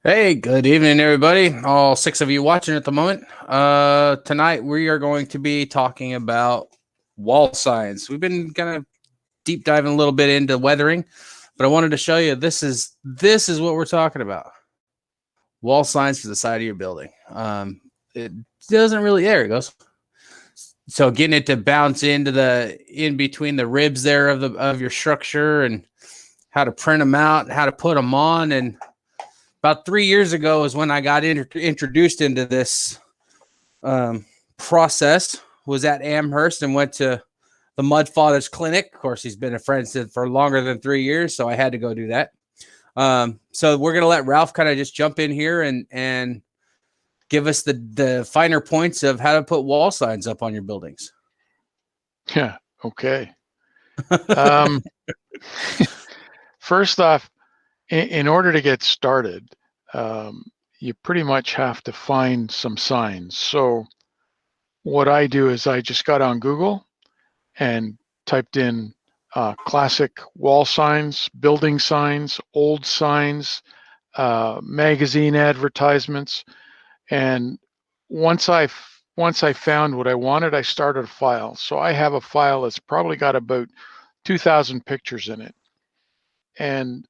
Hey, good evening, everybody. All six of you watching at the moment. Tonight we are going to be talking about wall signs. We've been kind of deep diving a little bit into weathering, but I wanted to show you this is what we're talking about. Wall signs for the side of your building. It doesn't really. There it goes. So getting it to bounce into the in between the ribs there of your structure, and how to print them out, how to put them on, and about 3 years ago is when I got introduced into this process. Was at Amherst and went to the Mud Fathers Clinic. Of course, he's been a friend for longer than 3 years, so I had to go do that. So we're gonna let Ralph kind of just jump in here and give us the finer points of how to put wall signs up on your buildings. Yeah. Okay. Um, First off, in order to get started, you pretty much have to find some signs. So what I do is I just got on Google and typed in classic wall signs, building signs, old signs, magazine advertisements, and once I found what I wanted, I started a file. So I have a file that's probably got about 2,000 pictures in it. And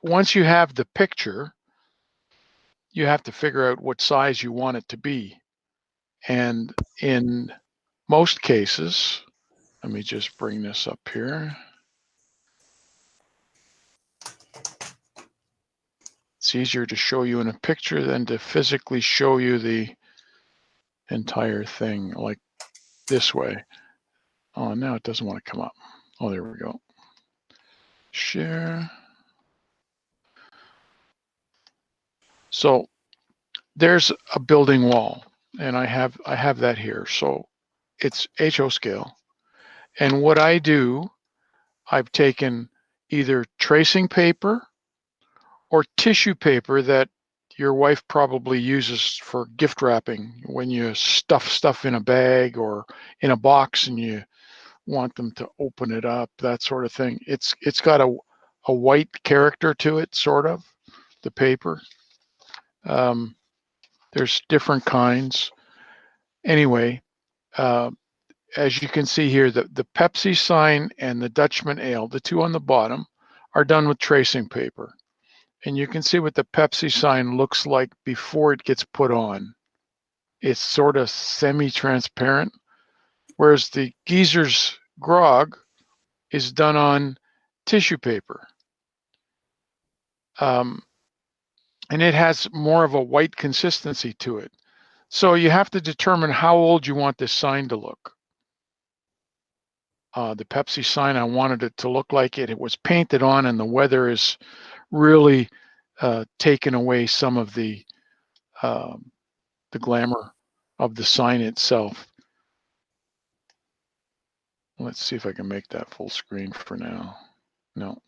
once you have the picture, you have to figure out what size you want it to be. And in most cases, let me just bring this up here. It's easier to show you in a picture than to physically show you the entire thing like this way. Oh, now it doesn't want to come up. Oh, there we go. Share. So there's a building wall, and I have that here. So it's HO scale. And what I do, I've taken either tracing paper or tissue paper that your wife probably uses for gift wrapping when you stuff stuff in a bag or in a box and you want them to open it up, that sort of thing. It's got a white character to it, sort of, the paper. There's different kinds. Anyway, as you can see here, the Pepsi sign and the Dutchman Ale, the two on the bottom, are done with tracing paper. And you can see what the Pepsi sign looks like before it gets put on. It's sort of semi-transparent, whereas the Geezer's Grog is done on tissue paper. And it has more of a white consistency to it. So you have to determine how old you want this sign to look. The Pepsi sign, I wanted it to look like it was painted on, and the weather is really taken away some of the glamour of the sign itself. Let's see if I can make that full screen for now. No.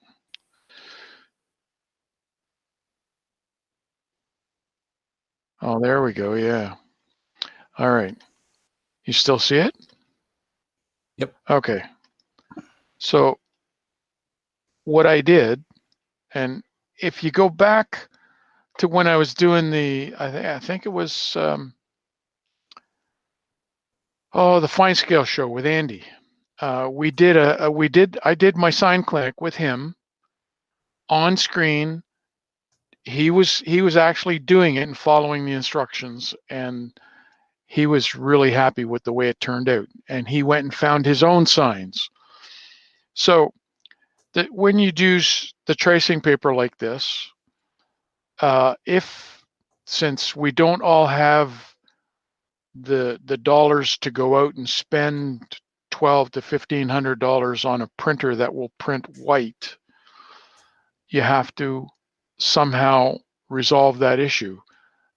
Oh, there we go. Yeah. All right. You still see it? Yep. Okay. So what I did, and if you go back to when I was doing I think it was, the Fine Scale show with Andy. I did my sign clinic with him on screen. He was actually doing it and following the instructions, and he was really happy with the way it turned out. And he went and found his own signs. So when you do the tracing paper like this, since we don't all have the dollars to go out and spend $1,200 to $1,500 on a printer that will print white, you have to somehow resolve that issue.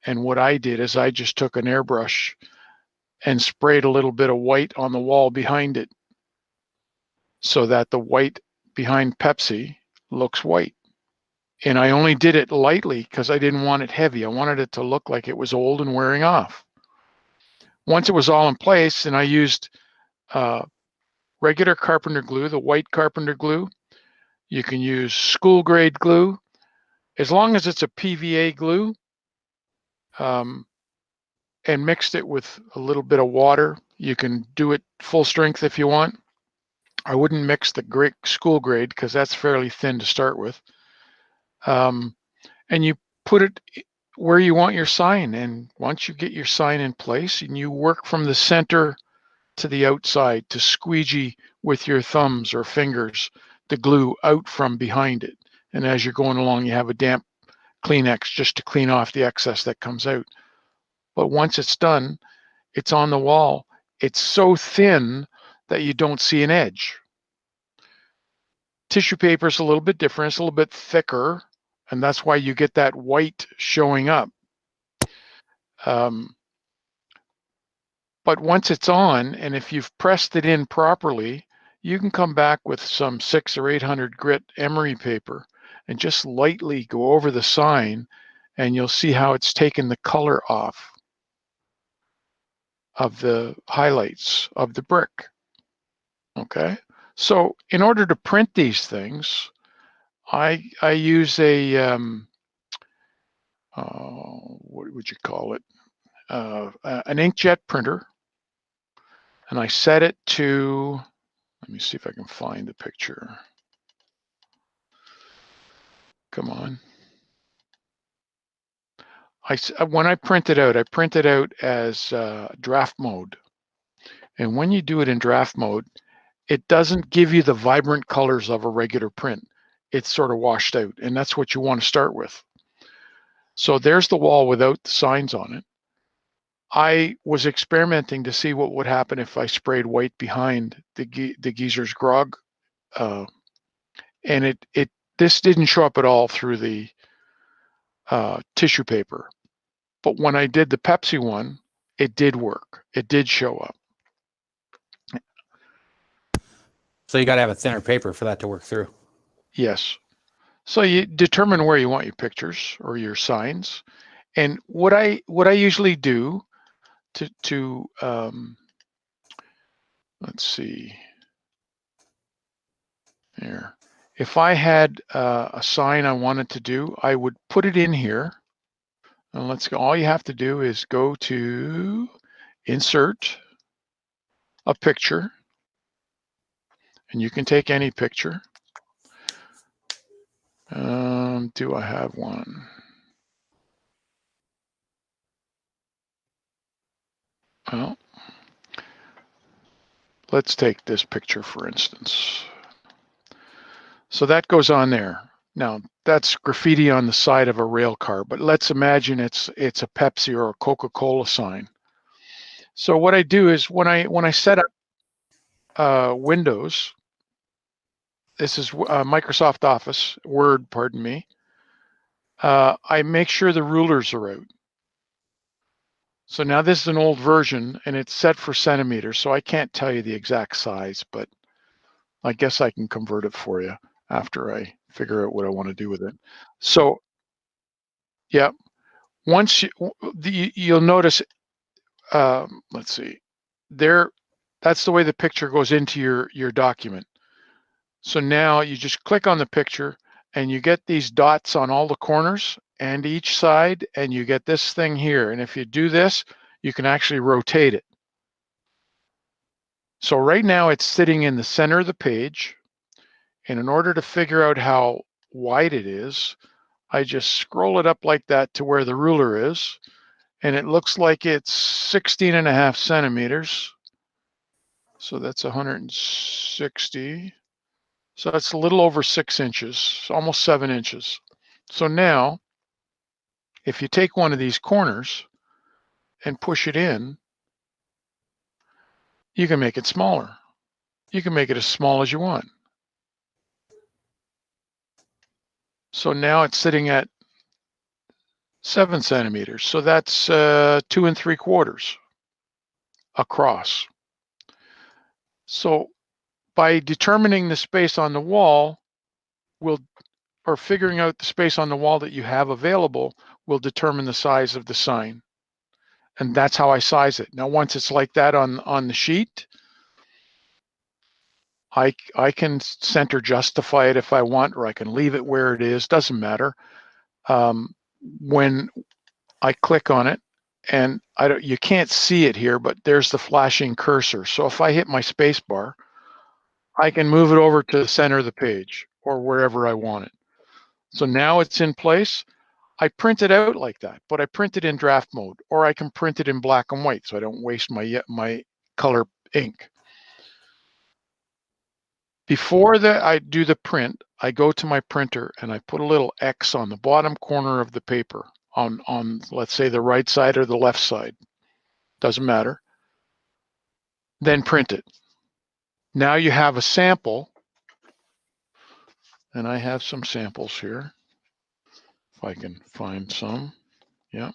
And what I did is I just took an airbrush and sprayed a little bit of white on the wall behind it so that the white behind Pepsi looks white. And I only did it lightly because I didn't want it heavy. I wanted it to look like it was old and wearing off. Once it was all in place, and I used regular carpenter glue, the white carpenter glue. You can use school grade glue. as long as it's a PVA glue, and mixed it with a little bit of water. You can do it full strength if you want. I wouldn't mix the school grade because that's fairly thin to start with. And you put it where you want your sign. And once you get your sign in place, and you work from the center to the outside to squeegee with your thumbs or fingers the glue out from behind it. And as you're going along, you have a damp Kleenex just to clean off the excess that comes out. But once it's done, it's on the wall. It's so thin that you don't see an edge. Tissue paper is a little bit different. It's a little bit thicker, and that's why you get that white showing up. But once it's on, and if you've pressed it in properly, you can come back with some 600 or 800 grit emery paper and just lightly go over the sign, and you'll see how it's taken the color off of the highlights of the brick. Okay, so in order to print these things, I use a what would you call it? An inkjet printer, and I set it to. Let me see if I can find the picture. Come on. When I print it out as draft mode. And when you do it in draft mode, it doesn't give you the vibrant colors of a regular print. It's sort of washed out, and that's what you want to start with. So there's the wall without the signs on it. I was experimenting to see what would happen if I sprayed white behind the geezer's grog, and this didn't show up at all through the tissue paper. But when I did the Pepsi one, it did work. It did show up. So you got to have a thinner paper for that to work through. Yes. So you determine where you want your pictures or your signs. And what I usually do to let's see there. If I had a sign I wanted to do, I would put it in here. And let's go. All you have to do is go to insert a picture, and you can take any picture. Do I have one? Well, let's take this picture, for instance. So that goes on there. Now, that's graffiti on the side of a rail car, but let's imagine it's a Pepsi or a Coca-Cola sign. So what I do is when I set up Windows, this is Microsoft Office, Word, pardon me, I make sure the rulers are out. So now this is an old version, and it's set for centimeters, so I can't tell you the exact size, but I guess I can convert it for you after I figure out what I want to do with it. So, yeah, once you'll notice, let's see, there, that's the way the picture goes into your document. So now you just click on the picture, and you get these dots on all the corners and each side, and you get this thing here. And if you do this, you can actually rotate it. So right now it's sitting in the center of the page. And in order to figure out how wide it is, I just scroll it up like that to where the ruler is. And it looks like it's 16.5 centimeters. So that's 160. So that's a little over 6 inches, almost 7 inches. So now, if you take one of these corners and push it in, you can make it smaller. You can make it as small as you want. So now it's sitting at 7 centimeters. So that's 2 3/4 across. So by determining the space on the wall, or figuring out the space on the wall that you have available, will determine the size of the sign. And that's how I size it. Now, once it's like that on the sheet, I can center justify it if I want, or I can leave it where it is, doesn't matter. when I click on it, and you can't see it here, but there's the flashing cursor. So if I hit my space bar, I can move it over to the center of the page or wherever I want it. So now it's in place. I print it out like that, but I print it in draft mode, or I can print it in black and white so I don't waste my color ink. Before I do the print, I go to my printer and I put a little X on the bottom corner of the paper on let's say the right side or the left side. Doesn't matter. Then print it. Now you have a sample, and I have some samples here. If I can find some, yeah.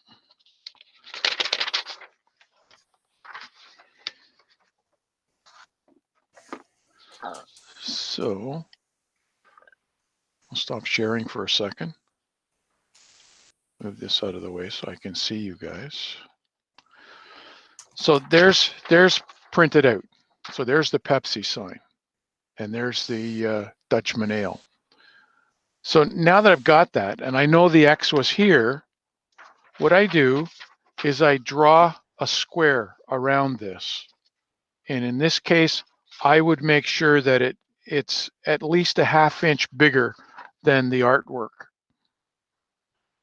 So I'll stop sharing for a second. Move this out of the way so I can see you guys. So there's printed out. So there's the Pepsi sign, and there's the Dutchman Ale. So now that I've got that, and I know the X was here, what I do is I draw a square around this. And in this case, I would make sure that it's at least a ½ inch bigger than the artwork.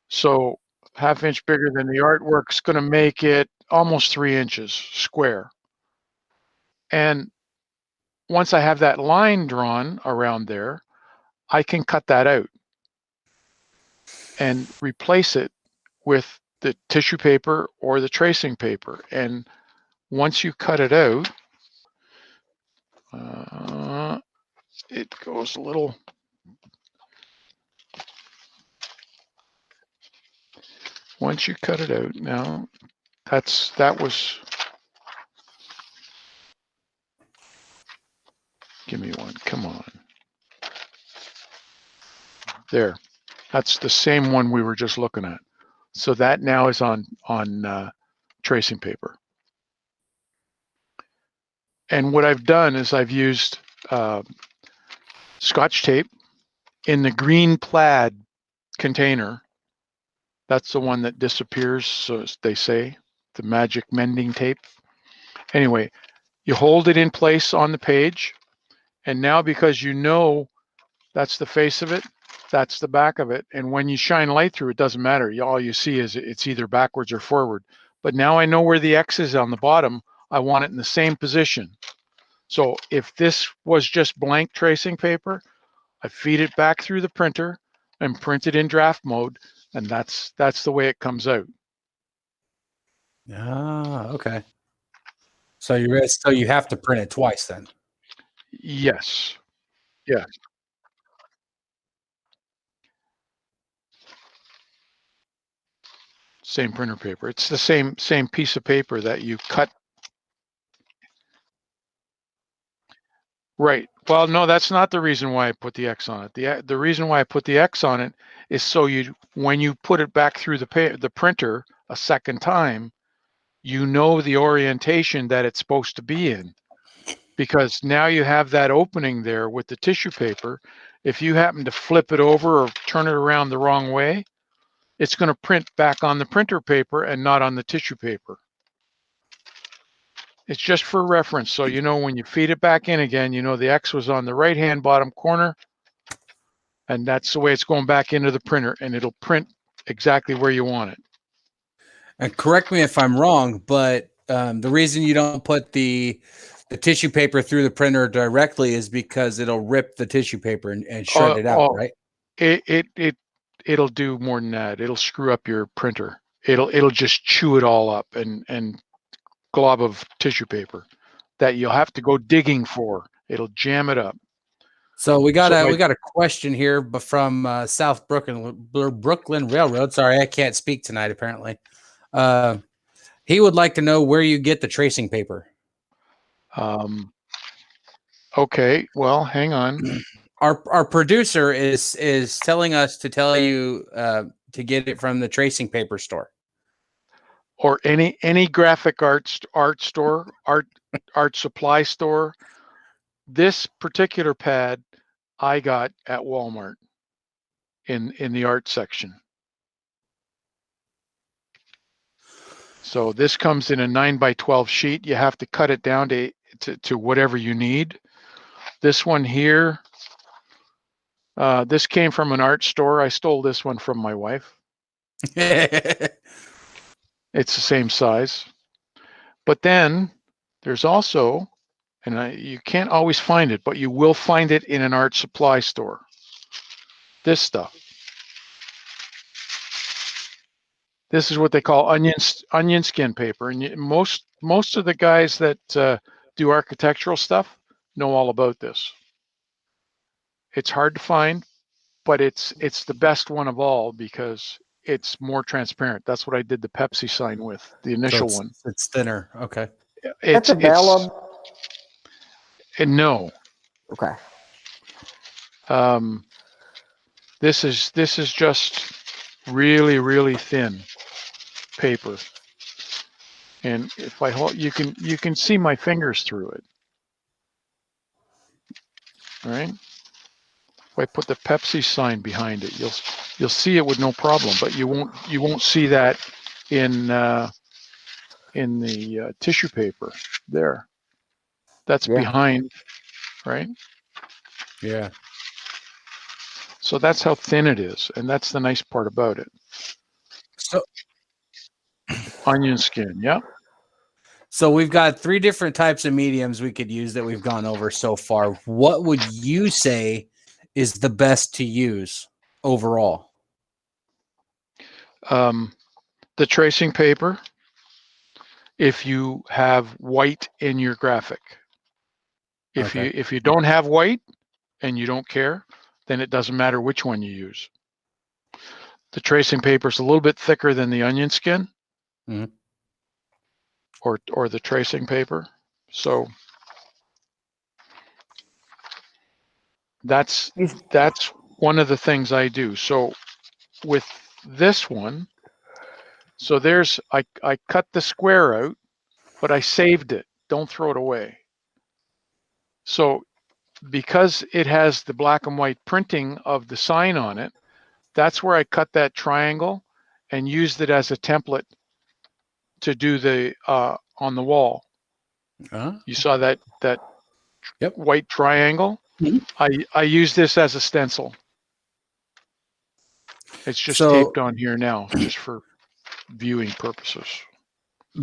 So ½ inch bigger than the artwork's going to make it almost 3 inches square. And once I have that line drawn around there, I can cut that out and replace it with the tissue paper or the tracing paper. And once you cut it out, it goes a little. Once you cut it out, now that was. Give me one. Come on. There. That's the same one we were just looking at. So that now is on tracing paper. And what I've done is I've used Scotch tape in the green plaid container. That's the one that disappears, so they say, the magic mending tape. Anyway, you hold it in place on the page, and now because you know that's the face of it, that's the back of it, and when you shine light through it, doesn't matter. All you see is it's either backwards or forward. But now I know where the X is on the bottom. I want it in the same position. So if this was just blank tracing paper, I feed it back through the printer and print it in draft mode, and that's the way it comes out. Ah, okay. So you have to print it twice then. Yes. Yeah. Same printer paper. It's the same piece of paper that you cut. Right. Well, no, that's not the reason why I put the X on it. The reason why I put the X on it is so when you put it back through the printer a second time, you know the orientation that it's supposed to be in, because now you have that opening there with the tissue paper. If you happen to flip it over or turn it around the wrong way, it's going to print back on the printer paper and not on the tissue paper. It's just for reference. So, you know, when you feed it back in again, you know the X was on the right-hand bottom corner, and that's the way it's going back into the printer, and it'll print exactly where you want it. And correct me if I'm wrong, but the reason you don't put the tissue paper through the printer directly is because it'll rip the tissue paper and shred it out, right? It'll do more than that. It'll screw up your printer. It'll just chew it all up and glob of tissue paper that you'll have to go digging for. It'll jam it up. So we got a question here, but from South Brooklyn Railroad. Sorry, I can't speak tonight. Apparently, he would like to know where you get the tracing paper. Okay, well, hang on. Our producer is telling us to tell you to get it from the tracing paper store, or any graphic art store, art supply store. This particular pad I got at Walmart in the art section. So this comes in a 9x12 sheet. You have to cut it down to whatever you need. This one here, this came from an art store. I stole this one from my wife. It's the same size. But then there's also, and you can't always find it, but you will find it in an art supply store. This stuff. This is what they call onion skin paper, and most of the guys that do architectural stuff know all about this. It's hard to find, but it's the best one of all because it's more transparent. That's what I did the Pepsi sign with, the initial one. It's thinner. Okay. That's a vellum. No. Okay. This is just really, really thin paper, and if I hold, you can see my fingers through it. All right. If I put the Pepsi sign behind it, you'll see it with no problem, but you won't see that in the tissue paper there. That's behind, right? Yeah. So that's how thin it is, and that's the nice part about it. So onion skin, yeah. So we've got 3 different types of mediums we could use that we've gone over so far. What would you say is the best to use overall? The tracing paper, if you have white in your graphic. If you don't have white and you don't care, then it doesn't matter which one you use. The tracing paper is a little bit thicker than the onion skin, or the tracing paper. So that's one of the things I do. So with this one, so I cut the square out, but I saved it. Don't throw it away. So because it has the black and white printing of the sign on it, that's where I cut that triangle and used it as a template to do the on the wall. You saw that white triangle? I use this as a stencil. It's just taped on here now, just for viewing purposes.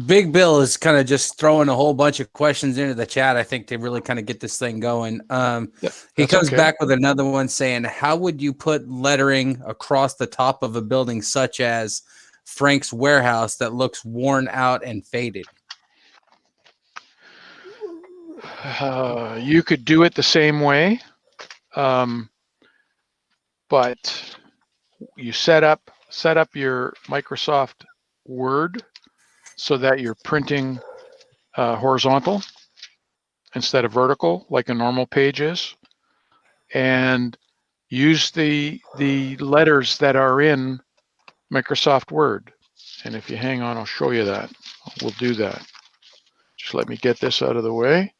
Big Bill is kind of just throwing a whole bunch of questions into the chat, I think, to really kind of get this thing going. He comes back with another one saying, how would you put lettering across the top of a building such as Frank's Warehouse that looks worn out and faded? You could do it the same way, but you set up your Microsoft Word so that you're printing horizontal instead of vertical like a normal page is, and use the letters that are in Microsoft Word. And if you hang on, I'll show you that. We'll do that. Just let me get this out of the way.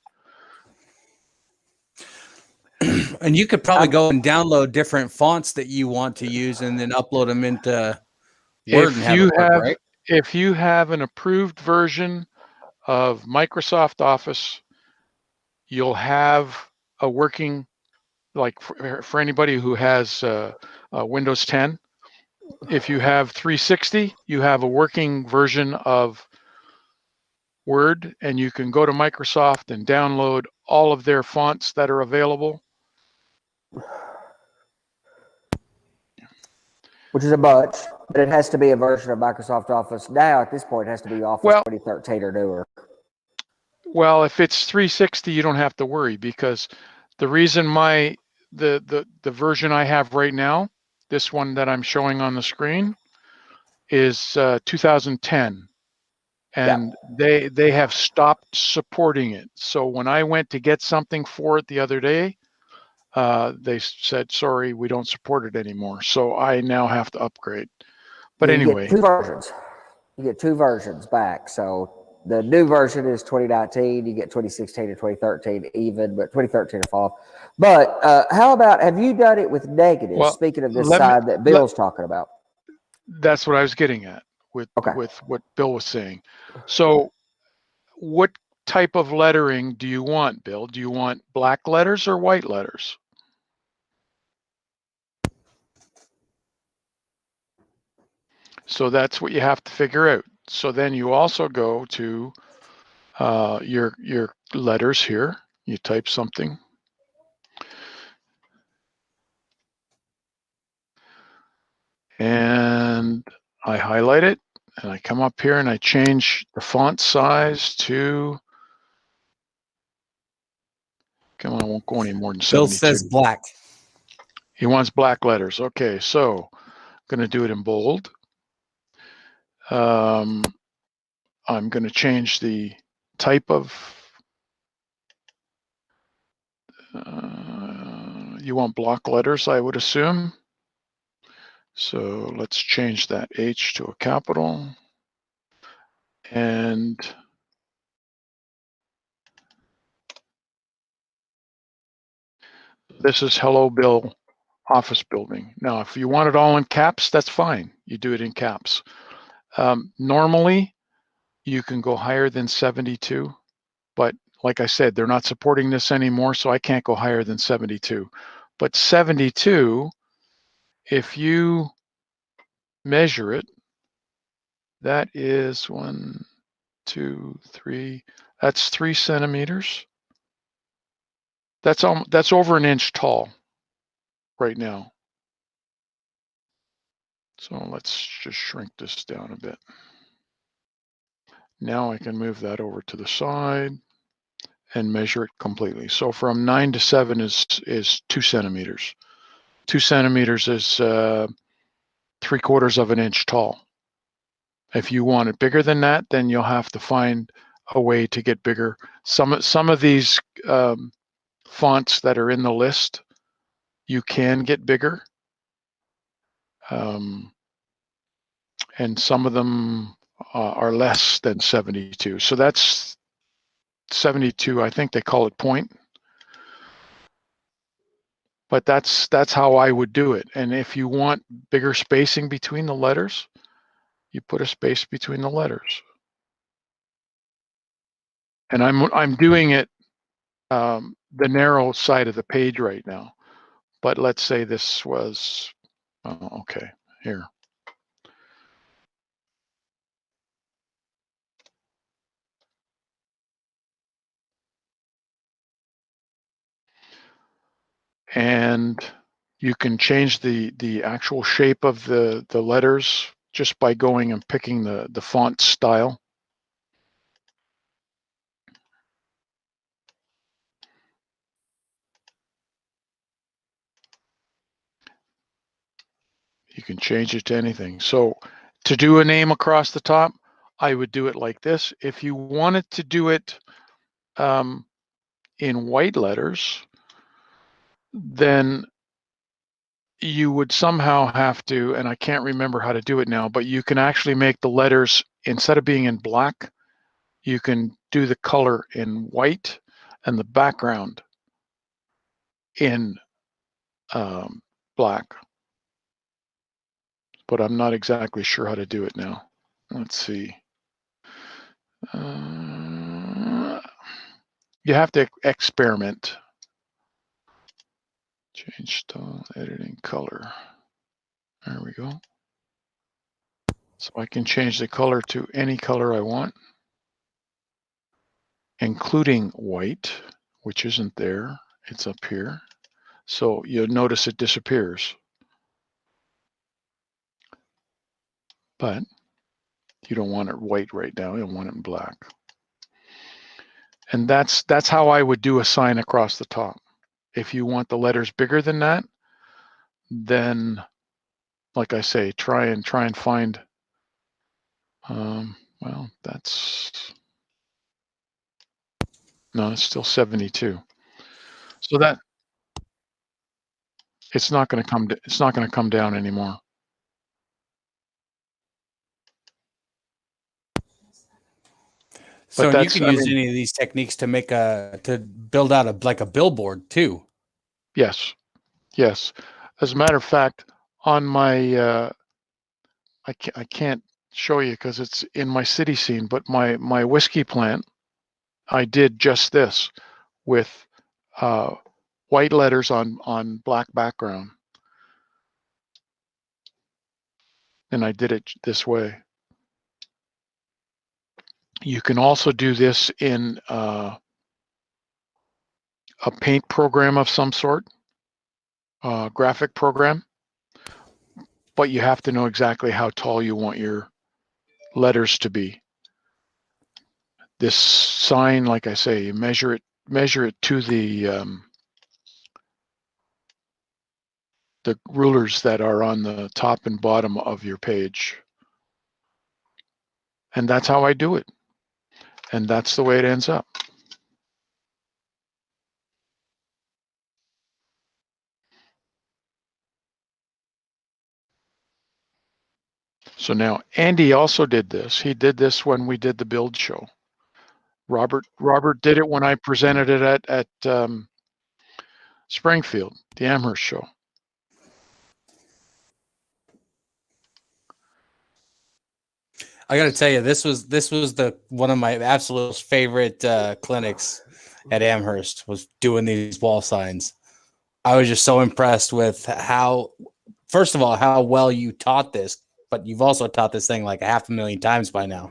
And you could probably go and download different fonts that you want to use and then upload them into Word and have it work, right? If you have an approved version of Microsoft Office, you'll have a working, like for anybody who has Windows 10, if you have 360, you have a working version of Word, and you can go to Microsoft and download all of their fonts that are available. Which is a bunch, but it has to be a version of Microsoft Office. Now, at this point, it has to be Office 2013 or newer. Well, if it's 360, you don't have to worry, because the reason the version I have right now, this one that I'm showing on the screen, is 2010. And they have stopped supporting it. So when I went to get something for it the other day, they said, sorry, we don't support it anymore. So I now have to upgrade. But anyway. You get 2 versions. You get 2 versions back. So the new version is 2019. You get 2016 and 2013 even, but 2013 will fall. But how about, have you done it with negatives? Well, speaking of this side that Bill's talking about. That's what I was getting at. with Okay. what Bill was saying. So what type of lettering do you want, Bill? Do you want black letters or white letters? So that's what you have to figure out. So then you also go to your letters here. You type something. And I highlight it, and I come up here and I change the font size to, come on, I won't go any more than Bill 72. says black. He wants black letters. Okay, so I'm going to do it in bold. I'm going to change the type of, you want block letters, I would assume. So let's change that H to a capital. And this is Hello Bill office building. Now, if you want it all in caps, that's fine. You do it in caps. Normally, you can go higher than 72, but like I said, they're not supporting this anymore, so I can't go higher than 72. But 72, if you measure it, that is 1, 2, 3, that's 3 centimeters. That's over an inch tall right now. So let's just shrink this down a bit. Now I can move that over to the side and measure it completely. So from 9 to 7 is 2 centimeters. 2 centimeters is 3/4 of an inch tall. If you want it bigger than that, then you'll have to find a way to get bigger. Some of these fonts that are in the list, you can get bigger. And some of them are less than 72. So that's 72, I think they call it point. But that's how I would do it. And if you want bigger spacing between the letters, you put a space between the letters. And I'm doing it the narrow side of the page right now. But let's say this was, okay, here. And you can change the actual shape of the letters just by going and picking the font style. You can change it to anything. So to do a name across the top, I would do it like this. If you wanted to do it in white letters, then you would somehow have to, and I can't remember how to do it now, but you can actually make the letters, instead of being in black, you can do the color in white and the background in black. But I'm not exactly sure how to do it now. Let's see. You have to experiment. Change style, editing color. There we go. So I can change the color to any color I want, including white, which isn't there. It's up here. So you'll notice it disappears. But you don't want it white right now. You want it in black. And that's how I would do a sign across the top. If you want the letters bigger than that, then, like I say, try and find. Well, that's, no, it's still 72. So that it's not going to come down anymore. So you can use any of these techniques to make to build out like a billboard too. Yes, yes. As a matter of fact, on my I can't show you because it's in my city scene, but my whiskey plant, I did just this with white letters on black background. And I did it this way. You can also do this in a paint program of some sort, graphic program, but you have to know exactly how tall you want your letters to be. This sign, like I say, you measure it to the rulers that are on the top and bottom of your page. And that's how I do it. And that's the way it ends up. So now Andy also did this. He did this when we did the build show. Robert did it when I presented it at Springfield, the Amherst show. I got to tell you, this was the one of my absolute favorite clinics at Amherst, was doing these wall signs. I was just so impressed with how, first of all, how well you taught this, but you've also taught this thing like 500,000 times by now.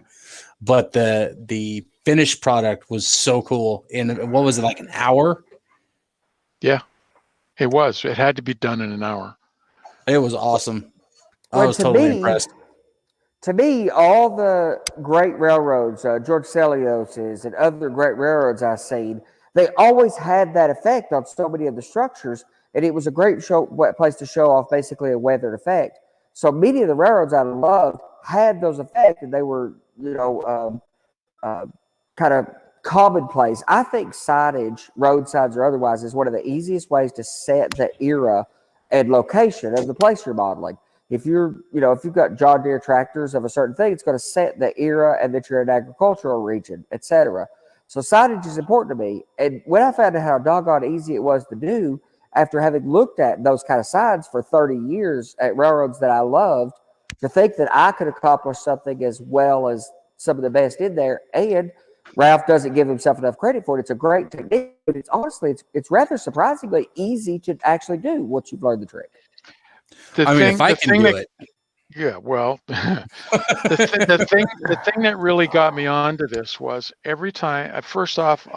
But the finished product was so cool. In what was it, like an hour? Yeah, it was. It had to be done in an hour. It was awesome. I Well, was totally impressed. To me, all the great railroads, George Celios's and other great railroads I've seen, they always had that effect on so many of the structures, and it was a great place to show off basically a weathered effect. So many of the railroads I loved had those effects, and they were, kind of commonplace. I think signage, road signs or otherwise, is one of the easiest ways to set the era and location of the place you're modeling. If you've got John Deere tractors of a certain thing, it's going to set the era and that you're in an agricultural region, etc. So signage is important to me. And when I found out how doggone easy it was to do, after having looked at those kind of signs for 30 years at railroads that I loved, to think that I could accomplish something as well as some of the best in there, and Ralph doesn't give himself enough credit for it. It's a great technique, but it's rather surprisingly easy to actually do once you've learned the trick. If I can do it. Yeah, well, the thing that really got me onto this was every time. First off,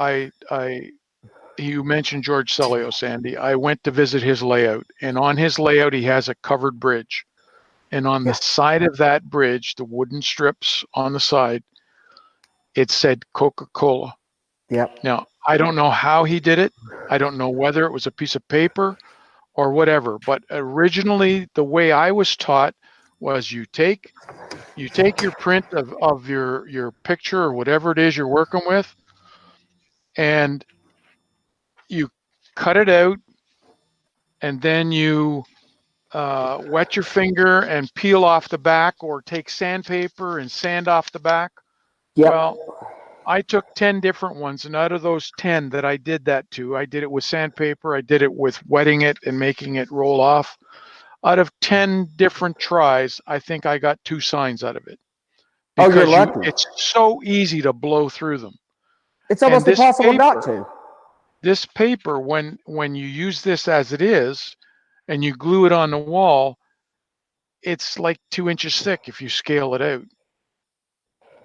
you mentioned George Celios, Andy. I went to visit his layout, and on his layout, he has a covered bridge, and on the side of that bridge, the wooden strips on the side, it said Coca-Cola. Yep. Now, I don't know how he did it. I don't know whether it was a piece of paper or whatever, but originally the way I was taught was you take your print of your picture or whatever it is you're working with, and you cut it out, and then you wet your finger and peel off the back, or take sandpaper and sand off the back. Yep. Well, I took 10 different ones, and out of those 10 that I did that to, I did it with sandpaper, I did it with wetting it and making it roll off. Out of 10 different tries, I think I got 2 signs out of it. Because you're lucky. It's so easy to blow through them. It's almost impossible not to. This paper, when you use this as it is, and you glue it on the wall, it's like 2 inches thick if you scale it out.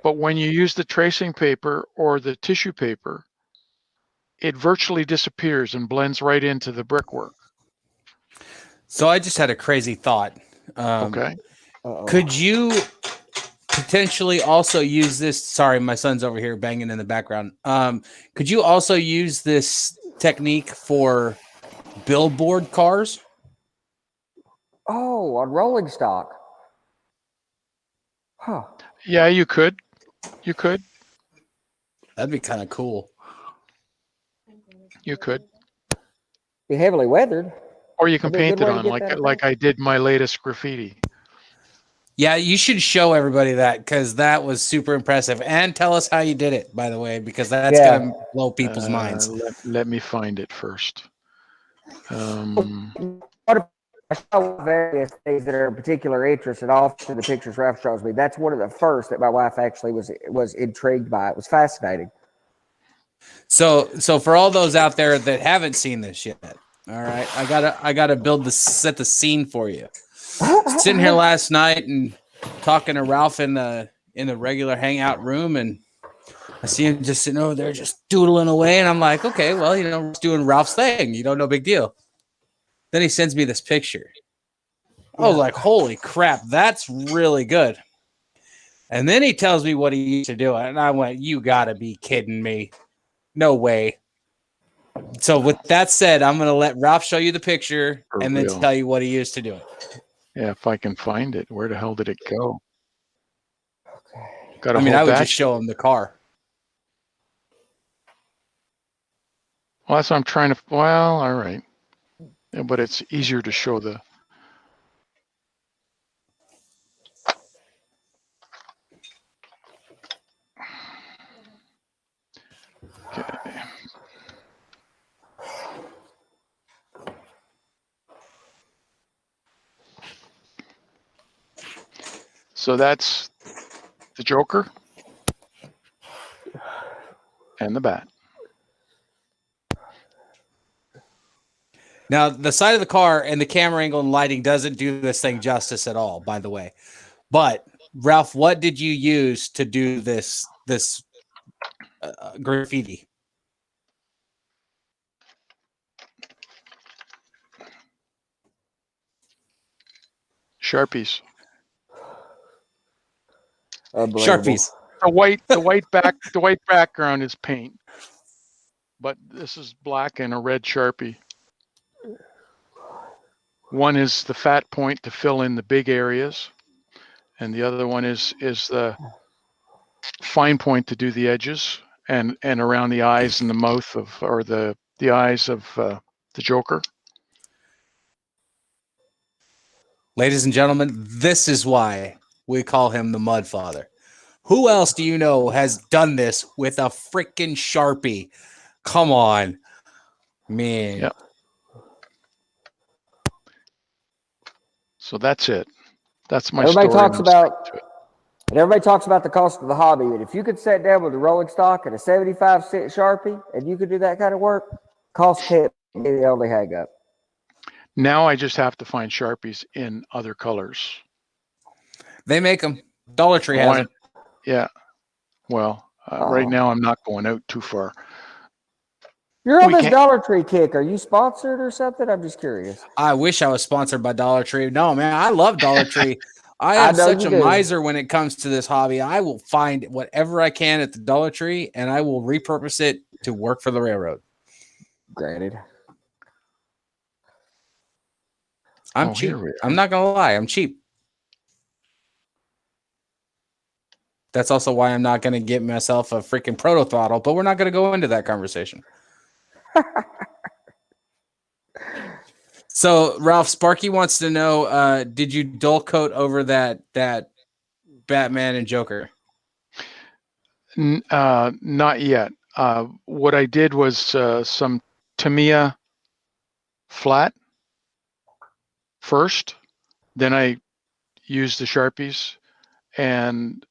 But when you use the tracing paper or the tissue paper, it virtually disappears and blends right into the brickwork. So I just had a crazy thought. Okay. Could you potentially also use this? Sorry, my son's over here banging in the background. Could you also use this technique for billboard cars? Oh, on rolling stock. Huh. Yeah, you could. You could. That'd be kind of cool. You could. Be heavily weathered. Or you can paint it on like I did my latest graffiti. Yeah, you should show everybody that, because that was super impressive. And tell us how you did it, by the way, because that's going to blow people's minds. Let me find it first. What I show various things that are of particular interest, and often the pictures Ralph shows me. That's one of the first that my wife actually was intrigued by. It was fascinating. So for all those out there that haven't seen this yet, all right, I gotta set the scene for you. Sitting here last night and talking to Ralph in the regular hangout room, and I see him just sitting over there just doodling away, and I'm like, okay, well, he's doing Ralph's thing, no big deal. Then he sends me this picture. I was like, holy crap, that's really good. And then he tells me what he used to do, and I went, you gotta be kidding me. No way. So with that said, I'm going to let Ralph show you the picture and then tell you what he used to do it. Yeah, if I can find it. Where the hell did it go? Okay. I would just show him the car. Well, that's what I'm trying to. Well, all right. Yeah, but it's easier to show the. Okay. So that's the Joker and the Bat. Now, the side of the car and the camera angle and lighting doesn't do this thing justice at all, by the way. But Ralph, what did you use to do this graffiti? Sharpies. Sharpies. The white background is paint, but this is black and a red Sharpie. One is the fat point to fill in the big areas, and the other one is the fine point to do the edges and around the eyes and the mouth or the eyes of the Joker. Ladies and gentlemen, this is why we call him the Mud Father. Who else do you know has done this with a freaking Sharpie? Come on, man. Yep. So that's it. That's my everybody story. Everybody talks about the cost of the hobby, and if you could sit down with a rolling stock and a 75-cent Sharpie, and you could do that kind of work, cost can't be the only hang up. Now I just have to find Sharpies in other colors. They make them. Dollar Tree has them. Yeah. Well, right now I'm not going out too far. You're on this Dollar Tree kick. Are you sponsored or something? I'm just curious. I wish I was sponsored by Dollar Tree. No, man, I love Dollar Tree. I am such a miser when it comes to this hobby. I will find whatever I can at the Dollar Tree, and I will repurpose it to work for the railroad. Granted. I'm cheap. I'm not going to lie. I'm cheap. That's also why I'm not going to get myself a freaking proto throttle, but we're not going to go into that conversation. So, Ralph, Sparky wants to know, did you dull coat over that Batman and Joker? Not yet. What I did was some Tamiya flat first, then I used the Sharpies, and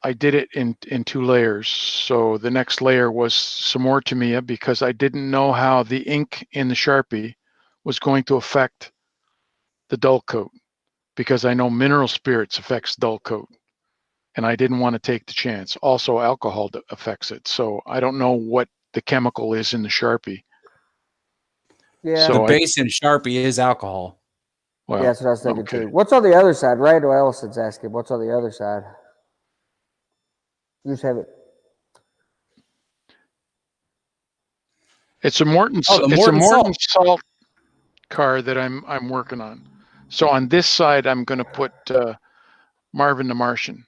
I did it in 2 layers. So the next layer was some more Tamiya because I didn't know how the ink in the Sharpie was going to affect the dull coat, because I know mineral spirits affects dull coat, and I didn't want to take the chance. Also, alcohol affects it, so I don't know what the chemical is in the Sharpie. Yeah, so the base in Sharpie is alcohol. Well, yeah, that's what I was thinking too. What's on the other side? Randall Ellison's asking, what's on the other side? You just have it. It's a Morton. It's a Morton Salt car that I'm working on. So on this side, I'm going to put Marvin the Martian.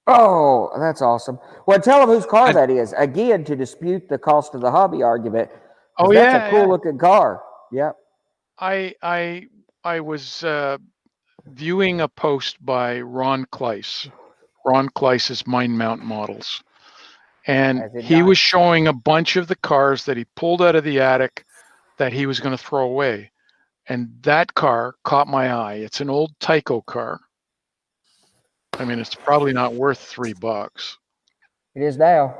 Oh, that's awesome. Well, tell them whose car that is. Again, to dispute the cost of the hobby argument. Oh, that's a cool looking car. Yep. I was viewing a post by Ron Kleiss. Ron Kleiss's Mind Mount Models. And he was showing a bunch of the cars that he pulled out of the attic that he was going to throw away. And that car caught my eye. It's an old Tyco car. I mean, it's probably not worth $3. It is now.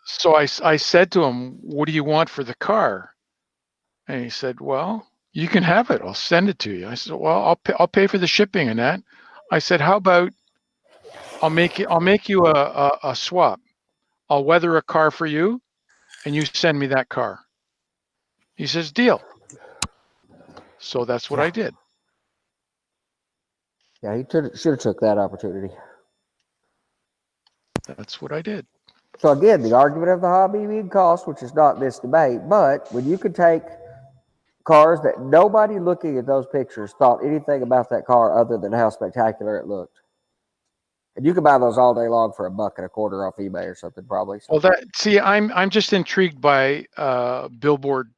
So I said to him, "What do you want for the car?" And he said, "Well, you can have it. I'll send it to you." I said, "Well, I'll pay for the shipping and that." I said, "How about I'll make you a swap. I'll weather a car for you, and you send me that car." He says, "Deal." So that's what I did. Yeah, he should have took that opportunity. That's what I did. So again, the argument of the hobby being cost, which is not this debate, but when you could take cars that nobody looking at those pictures thought anything about that car other than how spectacular it looked. And you can buy those all day long for $1.25 off eBay or something, probably. So. Well, I'm just intrigued by billboard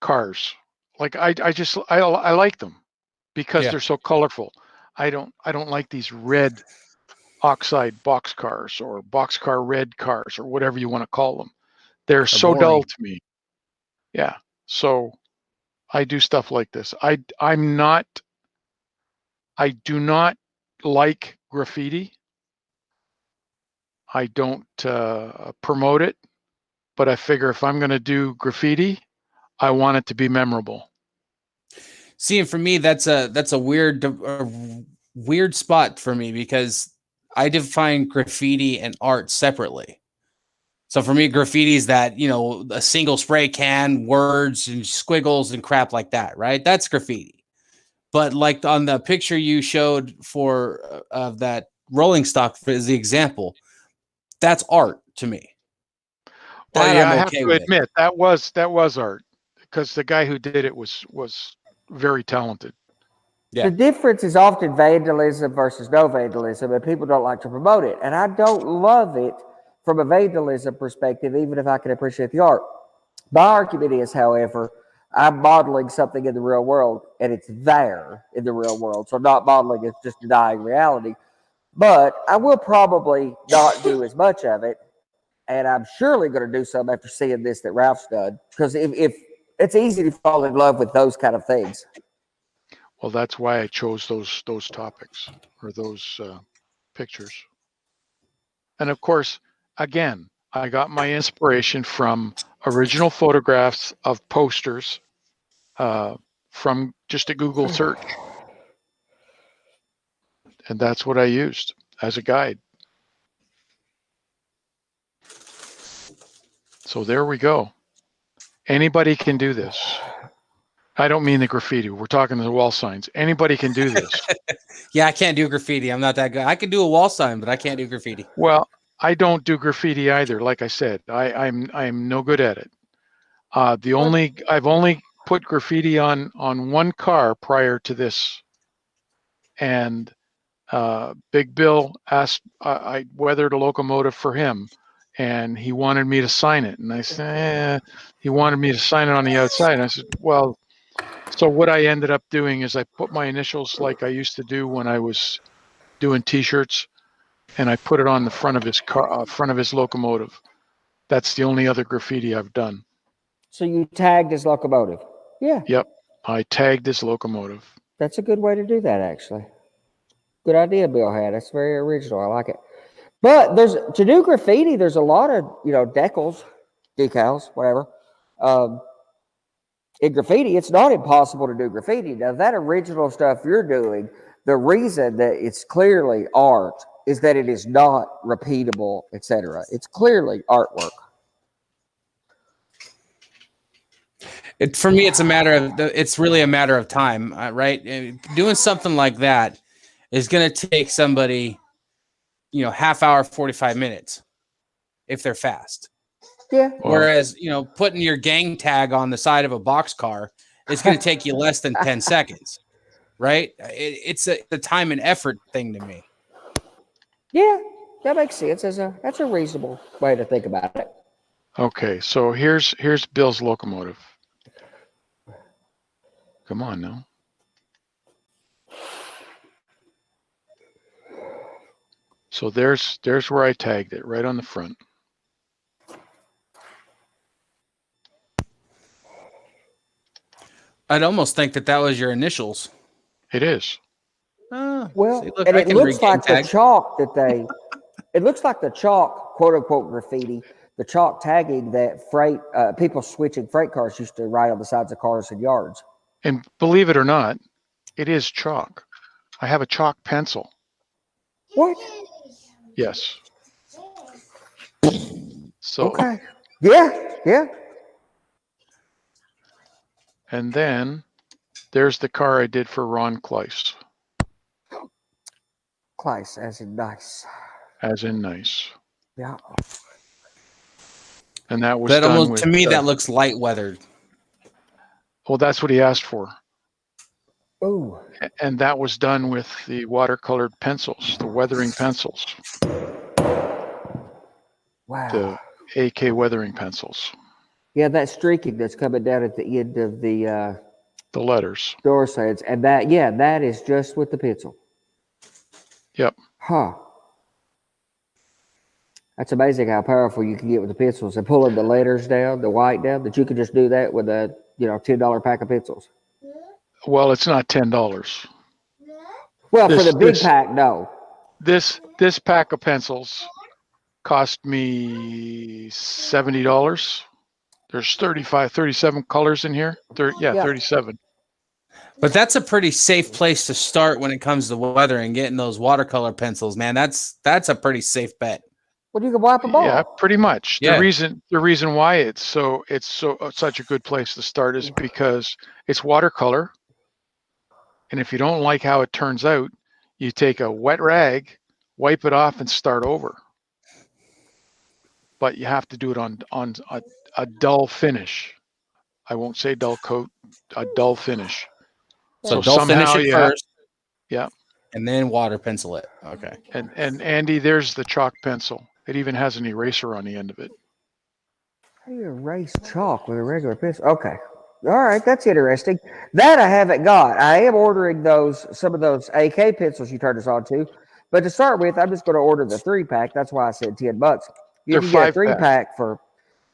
cars. Like I like them because Yeah. they're so colorful. I don't like these red oxide box cars or boxcar red cars or whatever you want to call them. They're so dull boring. to me. Yeah. So I do stuff like this. I do not like graffiti. I don't promote it, but I figure if I'm going to do graffiti, I want it to be memorable. See, and for me, that's a weird spot for me because I define graffiti and art separately. So for me, graffiti is that, a single spray can, words and squiggles and crap like that, right? That's graffiti. But like on the picture you showed for of that rolling stock as the example, that's art to me. Well, That yeah, I'm I have okay to with. admit that was art because the guy who did it was very talented. Yeah. The difference is often vandalism versus no vandalism, and people don't like to promote it. And I don't love it from a vandalism perspective, even if I can appreciate the art. My argument is, however, I'm modeling something in the real world, and it's there in the real world. So I'm not modeling, it's just denying reality. But I will probably not do as much of it, and I'm surely going to do some after seeing this that Ralph's done. Because if it's easy to fall in love with those kind of things. Well, that's why I chose those topics or those pictures. And of course, again, I got my inspiration from original photographs of posters from just a Google search. And that's what I used as a guide. So there we go. Anybody can do this. I don't mean the graffiti. We're talking the wall signs. Anybody can do this. Yeah, I can't do graffiti. I'm not that good. I can do a wall sign, but I can't do graffiti. Well, I don't do graffiti either. Like I said, I'm no good at it. I've only put graffiti on one car prior to this, and Big Bill asked I weathered a locomotive for him, and he wanted me to sign it, and I said he wanted me to sign it on the outside. And I said, well, so what I ended up doing is I put my initials like I used to do when I was doing T-shirts, and I put it on the front of his car, front of his locomotive. That's the only other graffiti I've done. So you tagged his locomotive. Yeah. Yep, I tagged his locomotive. That's a good way to do that, actually. Good idea Bill had. That's very original. I like it. But to do graffiti, there's a lot of, decals, decals, whatever. In graffiti, it's not impossible to do graffiti. Now, that original stuff you're doing, the reason that it's clearly art is that it is not repeatable, etc. It's clearly artwork. For me, it's really a matter of time, right? Doing something like that is going to take somebody, half hour, 45 minutes if they're fast. Yeah. Whereas, putting your gang tag on the side of a box car is going to take you less than 10 seconds, right? It's a time and effort thing to me. Yeah, that makes sense. That's a reasonable way to think about it. Okay, so here's Bill's locomotive. Come on now. So there's where I tagged it, right on the front. I'd almost think that was your initials. It is. Well, see, look, and I it can looks read like the tag. chalk that they, it looks like the chalk, quote unquote, graffiti, the chalk tagging that freight people switching freight cars used to write on the sides of cars and yards. And believe it or not, it is chalk. I have a chalk pencil. What? Yes. So, Okay. Yeah. and then there's the car I did for Ron Kleiss, Class, as in nice. as in nice. Yeah. And that was That done almost with, to me that looks light weathered. well, that's what he asked for. Ooh. And that was done with the watercolored pencils, the weathering pencils, Wow. the AK weathering pencils, Yeah, that streaking that's coming down at the end of the the letters. door sides, and that is just with the pencil. Yep. Huh. That's amazing how powerful you can get with the pencils and pulling the letters down, the white down, that you could just do that with a $10 pack of pencils. Well, it's not $10. Well, for the big pack, no. This pack of pencils cost me $70. There's 37 colors in here. 37. But that's a pretty safe place to start when it comes to weathering, getting those watercolor pencils, man. That's a pretty safe bet. Well, you can wipe a ball. Yeah, pretty much. Yeah. The reason why it's such a good place to start is because it's watercolor. And if you don't like how it turns out, you take a wet rag, wipe it off, and start over. But you have to do it on a dull finish. I won't say dull coat, a dull finish. So dull finish it first. Yeah. And then water pencil it. Okay. And Andy, there's the chalk pencil. It even has an eraser on the end of it. How do you erase chalk with a regular pencil? Okay. All right, that's interesting. That I haven't got. I am ordering some of those AK pencils you turned us on to. But to start with, I'm just going to order the 3-pack. That's why I said $10. You They're can get a 5-pack. 3-pack for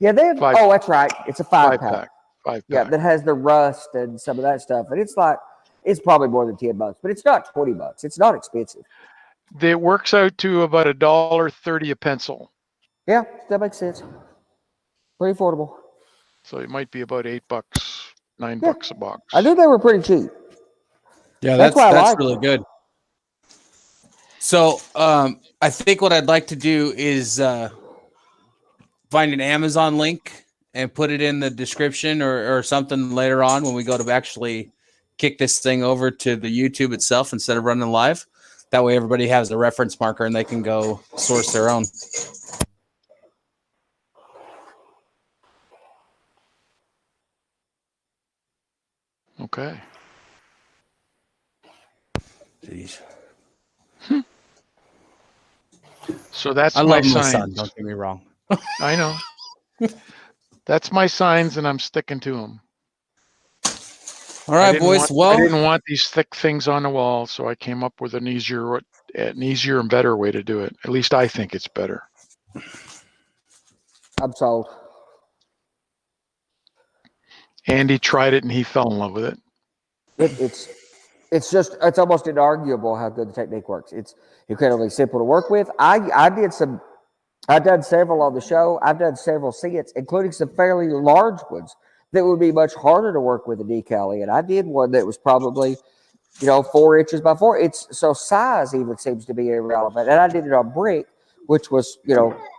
oh, that's right. It's a 5-pack. 5-pack. Yeah, that has the rust and some of that stuff. And it's probably more than $10, but it's not $20. It's not expensive. It works out to about $1.30 a pencil. Yeah, that makes sense. Pretty affordable. So it might be about $8, $9 a box. I knew they were pretty cheap. Yeah, that's why I like really them. good. So I think what I'd like to do is find an Amazon link and put it in the description or something later on when we go to actually kick this thing over to the YouTube itself instead of running live. That way everybody has a reference marker and they can go source their own. Okay. Jeez. So that's I my love my signs. son, don't get me wrong. I know. That's my signs, and I'm sticking to them. All right, boys. I didn't want these thick things on the wall, so I came up with an easier and better way to do it. At least I think it's better. I'm sold. Andy tried it, and he fell in love with it. It's almost inarguable how good the technique works. It's incredibly simple to work with. I've done several on the show. I've done several sets, including some fairly large ones that would be much harder to work with a decal in. I did one that was probably, 4 inches by 4. So size even seems to be irrelevant. And I did it on brick, which was,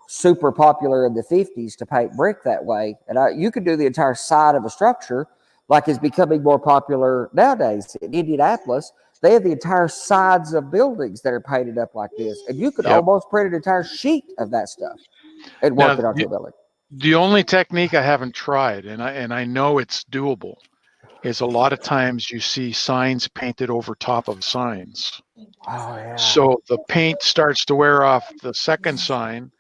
super popular in the 50s to paint brick that way. And you could do the entire side of a structure, like is becoming more popular nowadays. In Indianapolis, they have the entire sides of buildings that are painted up like this. And you could almost print an entire sheet of that stuff and work it onto a building. The only technique I haven't tried, and I know it's doable, is a lot of times you see signs painted over top of signs. Oh, yeah. So the paint starts to wear off the second sign,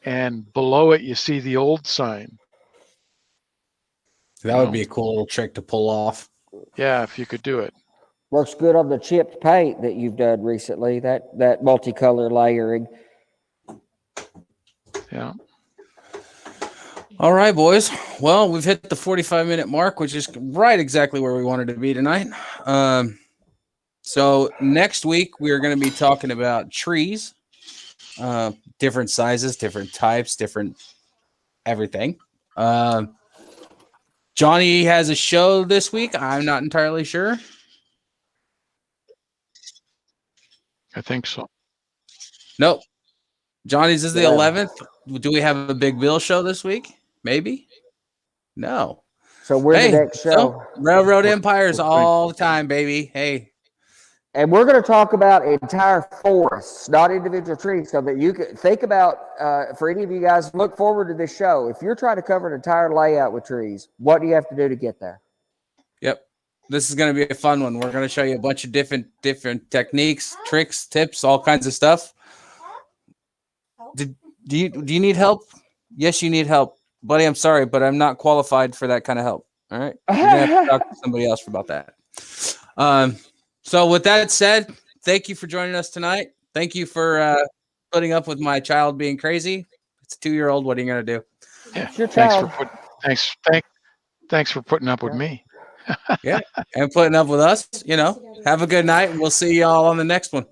and below it you see the old sign. That would be a cool little trick to pull off. Yeah, if you could do it. Works good on the chipped paint that you've done recently, that multicolor layering. Yeah. All right, boys. Well, we've hit the 45-minute mark, which is right exactly where we wanted to be tonight. So next week we are going to be talking about trees, different sizes, different types, different everything. Johnny has a show this week. I'm not entirely sure. I think so. Nope. Johnny's is the Yeah. 11th. Do we have a Big Bill show this week? Maybe. No. So we're Hey, the next show. Railroad Empires we're all the time, baby. Hey. And we're going to talk about entire forests, not individual trees, so that you can think about, for any of you guys, look forward to this show. If you're trying to cover an entire layout with trees, what do you have to do to get there? Yep. This is going to be a fun one. We're going to show you a bunch of different techniques, tricks, tips, all kinds of stuff. Do you need help? Yes, you need help. Buddy, I'm sorry, but I'm not qualified for that kind of help. All right. You're going to have to talk to somebody else about that. So with that said, thank you for joining us tonight. Thank you for putting up with my child being crazy. It's a 2-year-old. What are you going to do? Yeah. It's your Thanks child. thanks for putting up with me. Yeah. And putting up with us, have a good night, and we'll see y'all on the next one.